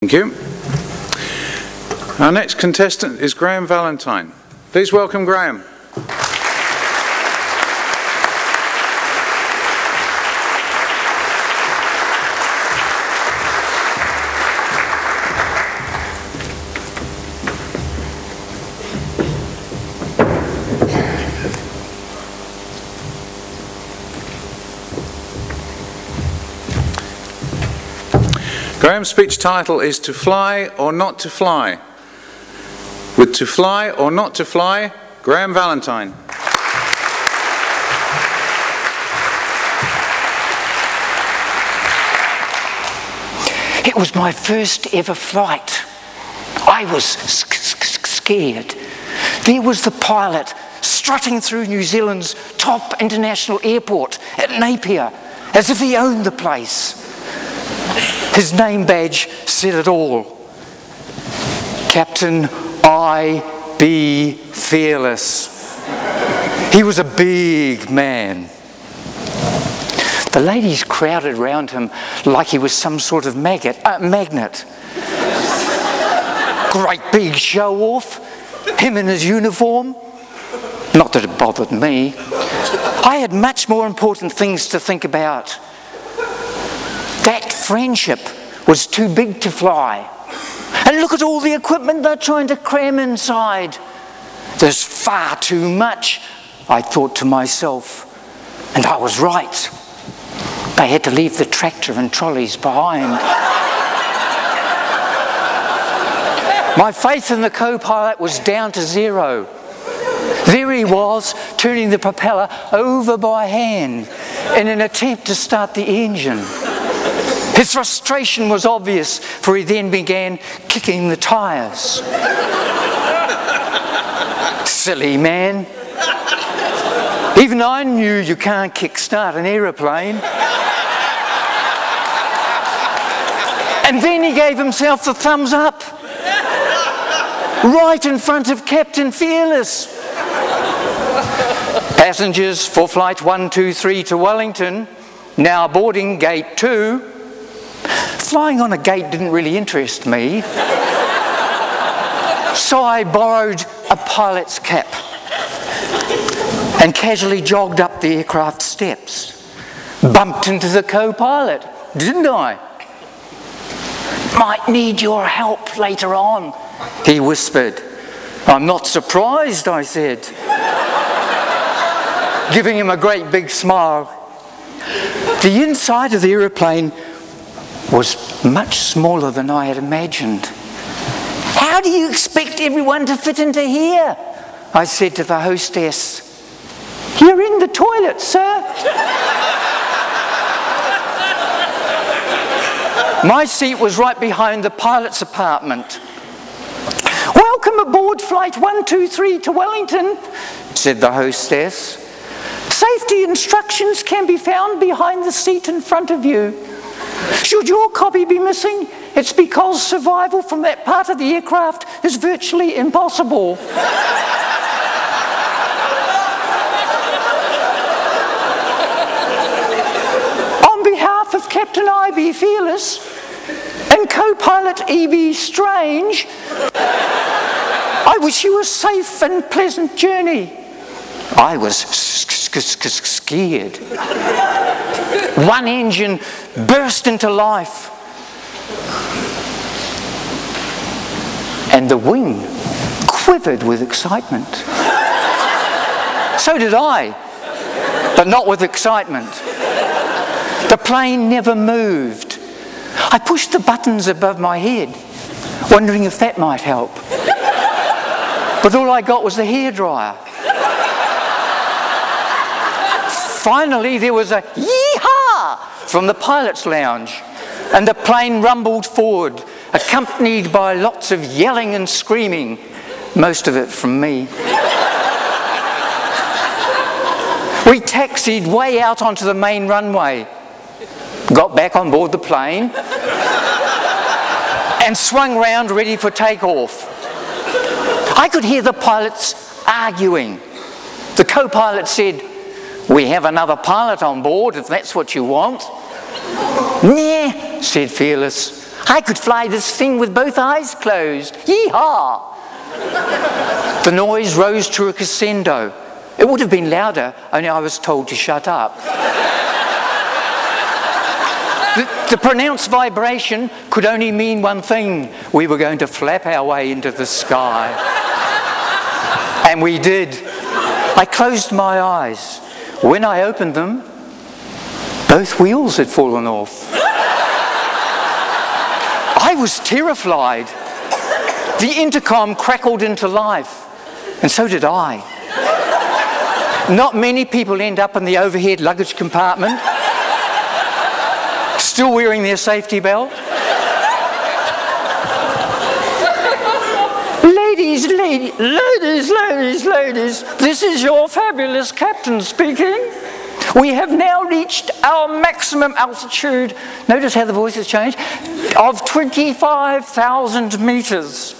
Thank you. Our next contestant is Graeme Valentine. Please welcome Graeme. Graeme's speech title is To Fly or Not to Fly. With To Fly or Not to Fly, Graeme Valentine. It was my first ever flight. I was scared. There was the pilot strutting through New Zealand's top international airport at Napier, as if he owned the place. His name badge said it all. Captain I.B. Fearless. He was a big man. The ladies crowded around him like he was some sort of magnet. Great big show-off. Him in his uniform. Not that it bothered me. I had much more important things to think about. That friendship was too big to fly. And look at all the equipment they're trying to cram inside. There's far too much, I thought to myself. And I was right. They had to leave the tractor and trolleys behind. My faith in the co-pilot was down to zero. There he was, turning the propeller over by hand in an attempt to start the engine. His frustration was obvious, for he then began kicking the tyres. Silly man. Even I knew you can't kickstart an aeroplane. And then he gave himself the thumbs up. Right in front of Captain Fearless. Passengers for flight 123 to Wellington, now boarding gate 2. Flying on a gate didn't really interest me, so I borrowed a pilot's cap and casually jogged up the aircraft steps. Bumped into the co-pilot, didn't I? Might need your help later on, he whispered. I'm not surprised, I said, giving him a great big smile. The inside of the aeroplane was much smaller than I had imagined. How do you expect everyone to fit into here? I said to the hostess. You're in the toilet, sir. My seat was right behind the pilot's apartment. Welcome aboard flight 123 to Wellington, said the hostess. Safety instructions can be found behind the seat in front of you. Should your copy be missing, it's because survival from that part of the aircraft is virtually impossible. On behalf of Captain I.B. Fearless and co-pilot E.B. Strange, I wish you a safe and pleasant journey. I was scared. One engine burst into life, and the wing quivered with excitement. So did I, but not with excitement. The plane never moved. I pushed the buttons above my head, wondering if that might help. But all I got was the hairdryer. Finally, there was a yee-haw from the pilot's lounge, and the plane rumbled forward, accompanied by lots of yelling and screaming, most of it from me. We taxied way out onto the main runway, got back on board the plane, and swung round ready for takeoff. I could hear the pilots arguing. The co-pilot said, "We have another pilot on board if that's what you want." "Nah," said Fearless. I could fly this thing with both eyes closed. Yee-haw! The noise rose to a crescendo. It would have been louder, only I was told to shut up. The pronounced vibration could only mean one thing. We were going to flap our way into the sky. And we did. I closed my eyes. When I opened them, both wheels had fallen off. I was terrified. The intercom crackled into life, and so did I. Not many people end up in the overhead luggage compartment, still wearing their safety belt. Ladies, this is your fabulous captain speaking. We have now reached our maximum altitude, notice how the voice has changed, of 25,000 meters.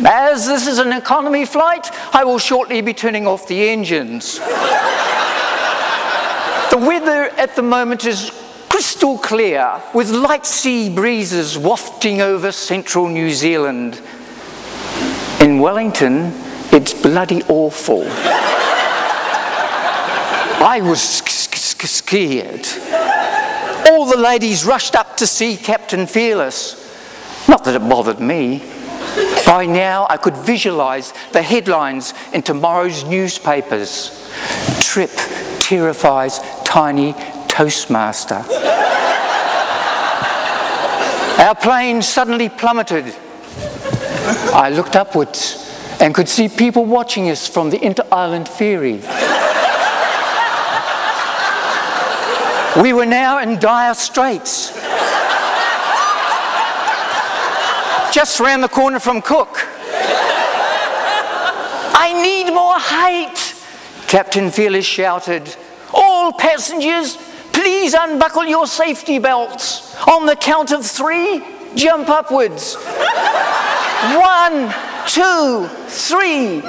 As this is an economy flight, I will shortly be turning off the engines. The weather at the moment is crystal clear, with light sea breezes wafting over central New Zealand. In Wellington, it's bloody awful. I was scared. All the ladies rushed up to see Captain Fearless. Not that it bothered me. By now, I could visualise the headlines in tomorrow's newspapers. Trip terrifies tiny Toastmaster. Our plane suddenly plummeted. I looked upwards and could see people watching us from the inter-island ferry. We were now in dire straits. Just round the corner from Cook. I need more height, Captain Fearless shouted. All passengers, please unbuckle your safety belts. On the count of 3, jump upwards. 1, 2, 3.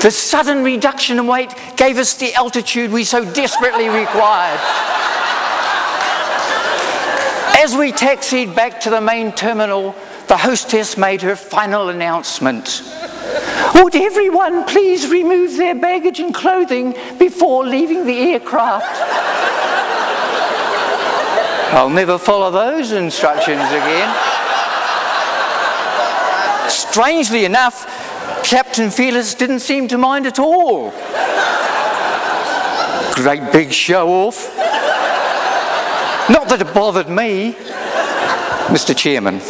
The sudden reduction in weight gave us the altitude we so desperately required. As we taxied back to the main terminal, the hostess made her final announcement. Would everyone please remove their baggage and clothing before leaving the aircraft? I'll never follow those instructions again. Strangely enough, Captain Fearless didn't seem to mind at all. Great big show-off. Not that it bothered me, Mr. Chairman.